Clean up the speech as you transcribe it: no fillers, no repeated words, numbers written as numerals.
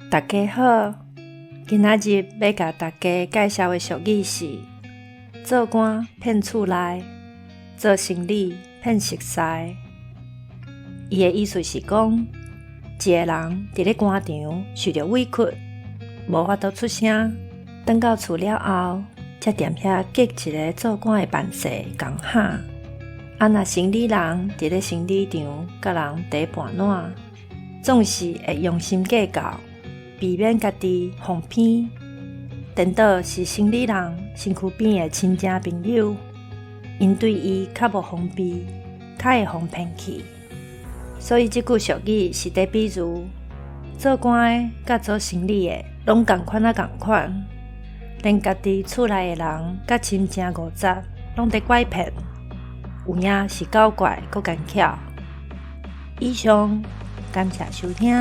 大家好，今仔日要甲大家介绍的俗语是：做官骗厝内，做生理骗熟识。伊的意思是讲，一个人伫咧官场受着委屈，无法度出声，返到厝了后，才踮遐结一个做官的办事共哈。若生理人伫咧生理场甲人第盘烂，总是会用心计较，避免家己防骗。颠倒是生理人身躯边的亲情朋友，因对伊较无防备，较会防骗去。所以这句俗语是在比喻，做官的甲做生理的拢同款共款，连家己厝内的人甲亲情五杂拢在拐骗，有影是搞怪阁奸巧。以上，感谢收听。